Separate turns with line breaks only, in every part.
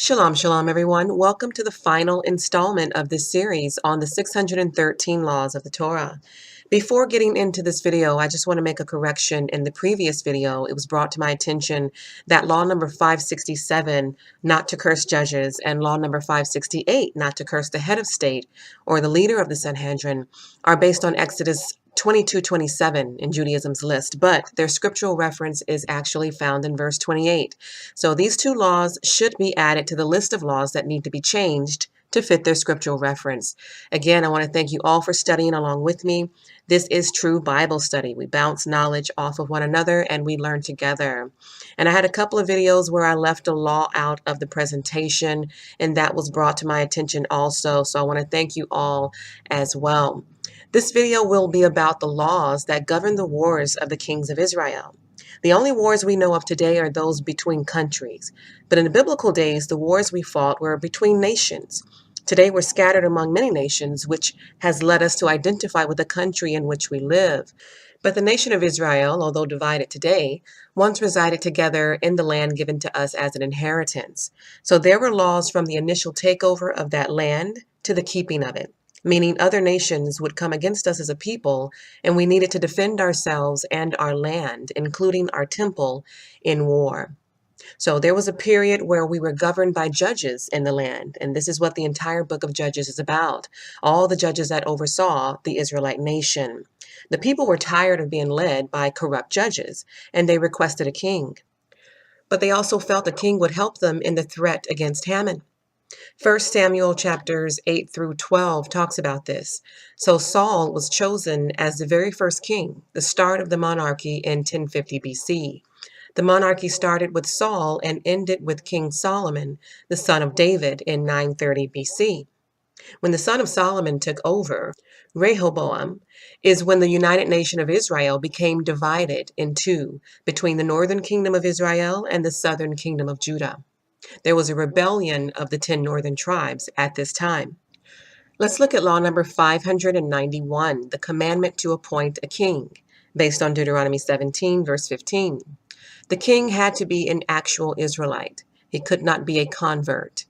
Shalom, shalom, everyone. Welcome to the final installment of this series on the 613 laws of the Torah. Before getting into this video, I just want to make a correction. In the previous video, it was brought to my attention that law number 567, not to curse judges, and law number 568, not to curse the head of state or the leader of the Sanhedrin, are based on Exodus 22:27 in Judaism's list, but their scriptural reference is actually found in verse 28. So these two laws should be added to the list of laws that need to be changed to fit their scriptural reference. Again, I want to thank you all for studying along with me. This is true Bible study. We bounce knowledge off of one another and we learn together. And I had a couple of videos where I left a law out of the presentation, and that was brought to my attention also. So I want to thank you all as well. This video will be about the laws that govern the wars of the kings of Israel. The only wars we know of today are those between countries. But in the biblical days, the wars we fought were between nations. Today, we're scattered among many nations, which has led us to identify with the country in which we live. But the nation of Israel, although divided today, once resided together in the land given to us as an inheritance. So there were laws from the initial takeover of that land to the keeping of it, meaning other nations would come against us as a people, and we needed to defend ourselves and our land, including our temple, in war. So there was a period where we were governed by judges in the land, and this is what the entire book of Judges is about. All the judges that oversaw the Israelite nation. The people were tired of being led by corrupt judges, and they requested a king. But they also felt a king would help them in the threat against Haman. 1 Samuel chapters 8 through 12 talks about this. So Saul was chosen as the very first king, the start of the monarchy in 1050 BC. The monarchy started with Saul and ended with King Solomon, the son of David, in 930 BC. When the son of Solomon took over, Rehoboam, is when the United Nation of Israel became divided in two between the northern kingdom of Israel and the southern kingdom of Judah. There was a rebellion of the 10 northern tribes at this time. Let's look at law number 591, the commandment to appoint a king, based on Deuteronomy 17, verse 15. The king had to be an actual Israelite. He could not be a convert.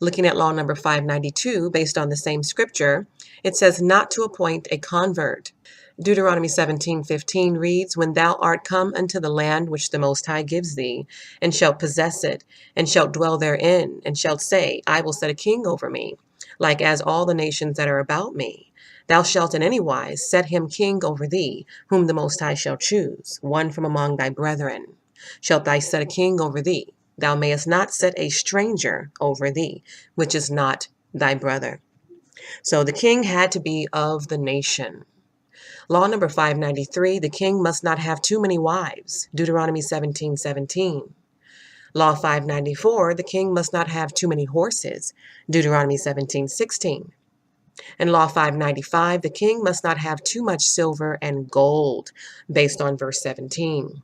Looking at law number 592, based on the same scripture, it says not to appoint a convert. Deuteronomy 17:15 reads, When thou art come unto the land which the Most High gives thee, and shalt possess it, and shalt dwell therein, and shalt say, I will set a king over me, like as all the nations that are about me. Thou shalt in any wise set him king over thee, whom the Most High shall choose, one from among thy brethren. Shalt thou set a king over thee? Thou mayest not set a stranger over thee, which is not thy brother. So the king had to be of the nation. Law number 593, the king must not have too many wives. Deuteronomy 17:17. Law 594, the king must not have too many horses. Deuteronomy 17:16. And law 595, the king must not have too much silver and gold, based on verse 17.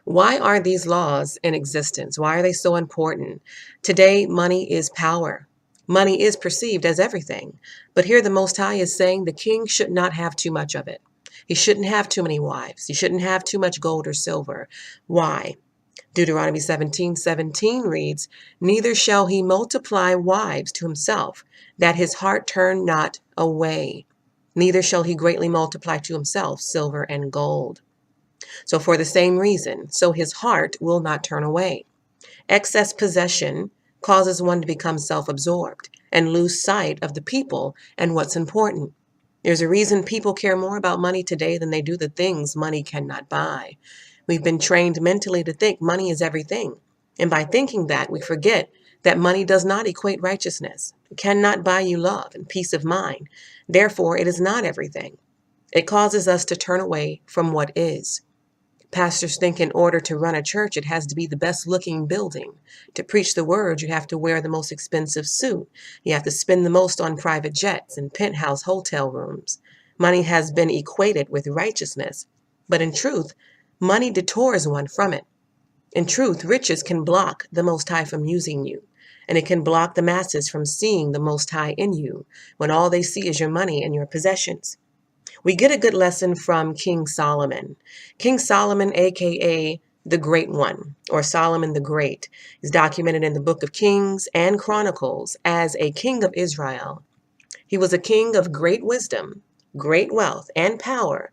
Why are these laws in existence? Why are they so important? Today, money is power. Money is perceived as everything. But here the Most High is saying the king should not have too much of it. He shouldn't have too many wives. He shouldn't have too much gold or silver. Why? Deuteronomy 17:17 reads, Neither shall he multiply wives to himself, that his heart turn not away. Neither shall he greatly multiply to himself silver and gold. So for the same reason, so his heart will not turn away. Excess possession causes one to become self-absorbed and lose sight of the people and what's important. There's a reason people care more about money today than they do the things money cannot buy. We've been trained mentally to think money is everything. And by thinking that, we forget that money does not equate righteousness. It cannot buy you love and peace of mind. Therefore, it is not everything. It causes us to turn away from what is. Pastors think in order to run a church, it has to be the best looking building. To preach the word, you have to wear the most expensive suit. You have to spend the most on private jets and penthouse hotel rooms. Money has been equated with righteousness. But in truth, money detours one from it. In truth, riches can block the Most High from using you. And it can block the masses from seeing the Most High in you when all they see is your money and your possessions. We get a good lesson from King Solomon. King Solomon, aka the Great One, or Solomon the Great, is documented in the Book of Kings and Chronicles as a king of Israel. He was a king of great wisdom, great wealth, and power,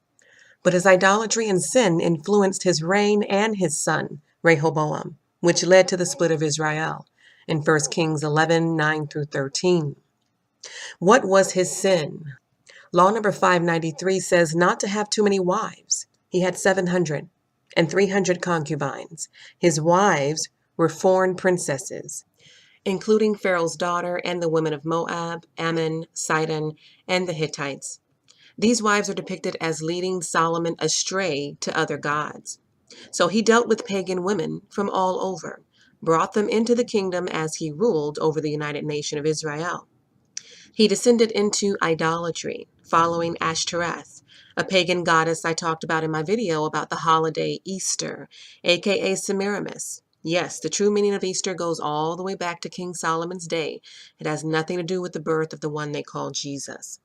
but his idolatry and sin influenced his reign and his son, Rehoboam, which led to the split of Israel in 1 Kings 11:9 through 13. What was his sin? Law number 593 says not to have too many wives. He had 700 and 300 concubines. His wives were foreign princesses, including Pharaoh's daughter and the women of Moab, Ammon, Sidon, and the Hittites. These wives are depicted as leading Solomon astray to other gods. So he dealt with pagan women from all over, brought them into the kingdom as he ruled over the United Nation of Israel. He descended into idolatry, following Ashtoreth, a pagan goddess I talked about in my video about the holiday Easter, aka Semiramis. Yes, the true meaning of Easter goes all the way back to King Solomon's day. It has nothing to do with the birth of the one they call Jesus.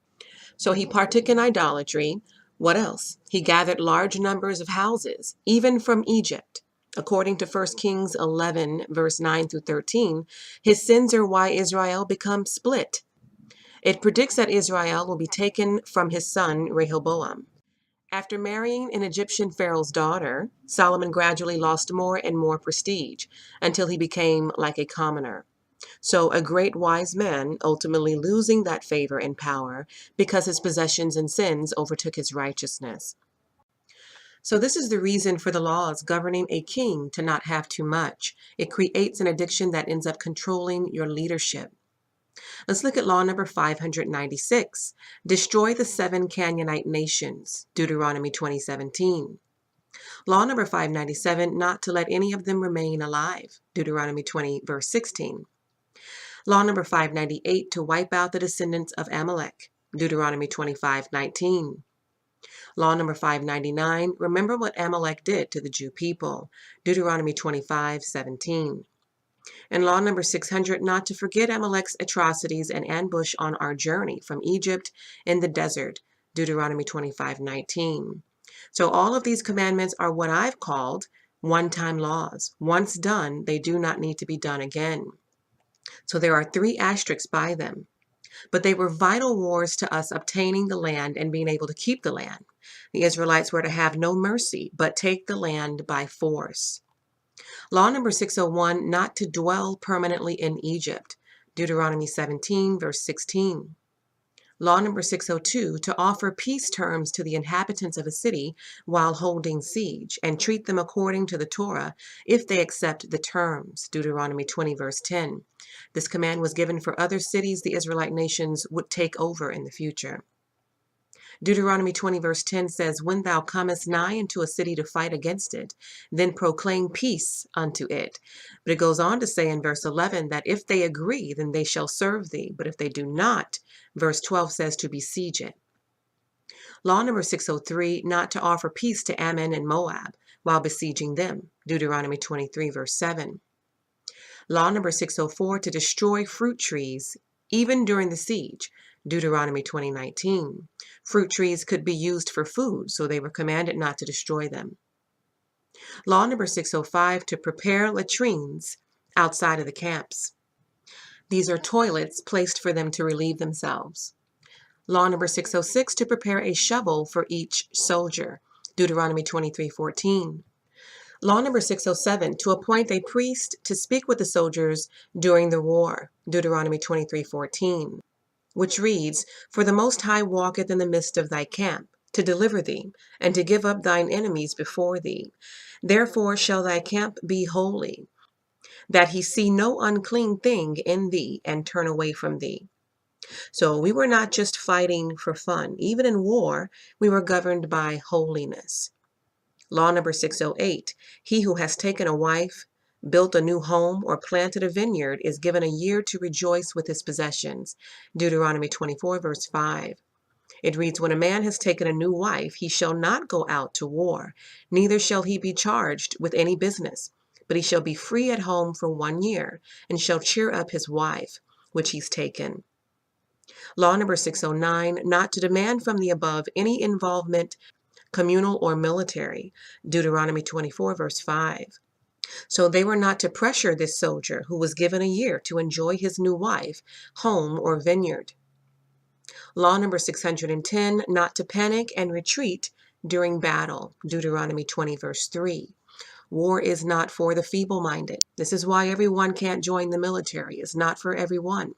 So he partook in idolatry. What else? He gathered large numbers of houses, even from Egypt. According to 1 Kings 11, verse 9 through 13, his sins are why Israel becomes split. It predicts that Israel will be taken from his son Rehoboam. After marrying an Egyptian pharaoh's daughter, Solomon gradually lost more and more prestige until he became like a commoner. So a great wise man ultimately losing that favor and power because his possessions and sins overtook his righteousness. So this is the reason for the laws governing a king to not have too much. It creates an addiction that ends up controlling your leadership. Let's look at law number 596. Destroy the 7 Canaanite nations, Deuteronomy 20:17. Law number 597, not to let any of them remain alive, Deuteronomy 20, verse 16. Law number 598, to wipe out the descendants of Amalek, Deuteronomy 25:19. Law number 599, remember what Amalek did to the Jew people, Deuteronomy 25:17. And law number 600, not to forget Amalek's atrocities and ambush on our journey from Egypt in the desert, Deuteronomy 25:19. So all of these commandments are what I've called one-time laws. Once done, they do not need to be done again. So there are 3 asterisks by them. But they were vital wars to us obtaining the land and being able to keep the land. The Israelites were to have no mercy, but take the land by force. Law number 601, not to dwell permanently in Egypt, Deuteronomy 17, verse 16. Law number 602, to offer peace terms to the inhabitants of a city while holding siege, and treat them according to the Torah if they accept the terms, Deuteronomy 20, verse 10. This command was given for other cities the Israelite nations would take over in the future. Deuteronomy 20, verse 10 says, when thou comest nigh into a city to fight against it, then proclaim peace unto it. But it goes on to say in verse 11 that if they agree, then they shall serve thee. But if they do not, verse 12 says to besiege it. Law number 603, not to offer peace to Ammon and Moab while besieging them, Deuteronomy 23, verse 7. Law number 604, to destroy fruit trees even during the siege, Deuteronomy 20:19. Fruit trees could be used for food, so they were commanded not to destroy them. Law number 605, to prepare latrines outside of the camps. These are toilets placed for them to relieve themselves. Law number 606, to prepare a shovel for each soldier, Deuteronomy 23:14. Law number 607, to appoint a priest to speak with the soldiers during the war, Deuteronomy 23:14. Which reads, for the Most High walketh in the midst of thy camp, to deliver thee, and to give up thine enemies before thee. Therefore shall thy camp be holy, that he see no unclean thing in thee, and turn away from thee. So we were not just fighting for fun. Even in war, we were governed by holiness. Law number 608, he who has taken a wife, built a new home, or planted a vineyard is given a year to rejoice with his possessions, Deuteronomy 24, verse 5. It reads, when a man has taken a new wife, he shall not go out to war, neither shall he be charged with any business, but he shall be free at home for 1 year, and shall cheer up his wife, which he's taken. Law number 609, not to demand from the above any involvement communal or military, Deuteronomy 24, verse 5. So they were not to pressure this soldier who was given a year to enjoy his new wife, home, or vineyard. Law number 610, not to panic and retreat during battle, Deuteronomy 20, verse 3. War is not for the feeble-minded. This is why everyone can't join the military. It's not for everyone.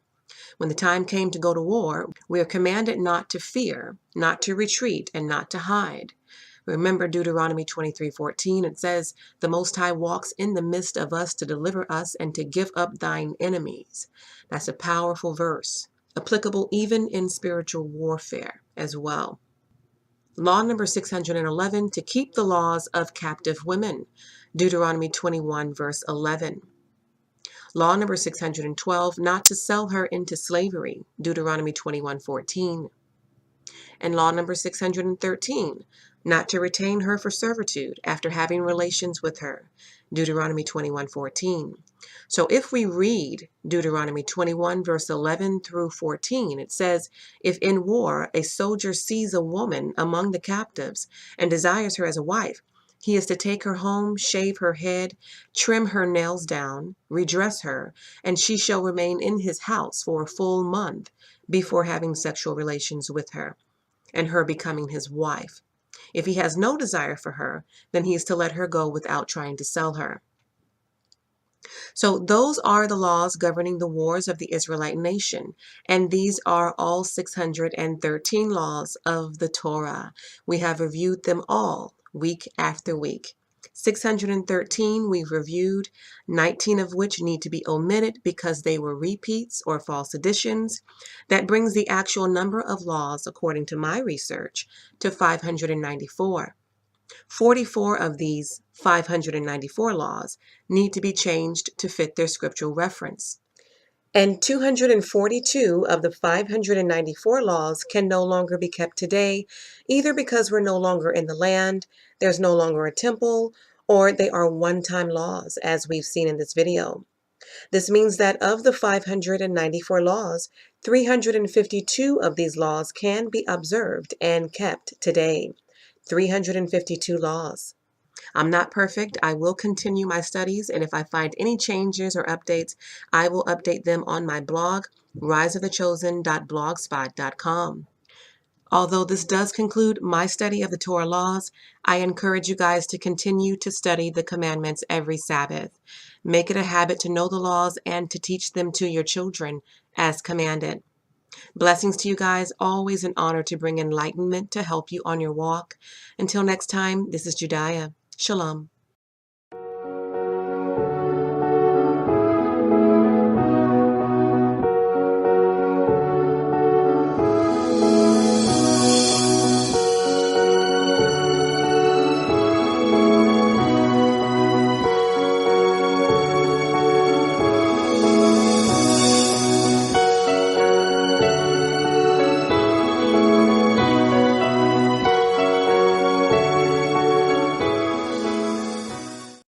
When the time came to go to war, we are commanded not to fear, not to retreat, and not to hide. Remember Deuteronomy 23:14, it says, "The Most High walks in the midst of us to deliver us and to give up thine enemies." That's a powerful verse, applicable even in spiritual warfare as well. Law number 611, to keep the laws of captive women, Deuteronomy 21, verse 11. Law number 612, not to sell her into slavery, Deuteronomy 21:14. And law number 613, not to retain her for servitude after having relations with her, Deuteronomy 21:14. So if we read Deuteronomy 21, verse 11 through 14, it says, "If in war a soldier sees a woman among the captives and desires her as a wife, he is to take her home, shave her head, trim her nails down, redress her, and she shall remain in his house for a full month before having sexual relations with her, and her becoming his wife. If he has no desire for her, then he is to let her go without trying to sell her." So those are the laws governing the wars of the Israelite nation, and these are all 613 laws of the Torah. We have reviewed them all week after week. 613 we've reviewed, 19 of which need to be omitted because they were repeats or false additions. That brings the actual number of laws, according to my research, to 594. 44 of these 594 laws need to be changed to fit their scriptural reference. And 242 of the 594 laws can no longer be kept today, either because we're no longer in the land, there's no longer a temple, or they are one-time laws, as we've seen in this video. This means that of the 594 laws, 352 of these laws can be observed and kept today. 352 laws. I'm not perfect. I will continue my studies, and if I find any changes or updates, I will update them on my blog, riseofthechosen.blogspot.com. Although this does conclude my study of the Torah laws, I encourage you guys to continue to study the commandments every Sabbath. Make it a habit to know the laws and to teach them to your children as commanded. Blessings to you guys. Always an honor to bring enlightenment to help you on your walk. Until next time, this is Judiah. Shalom.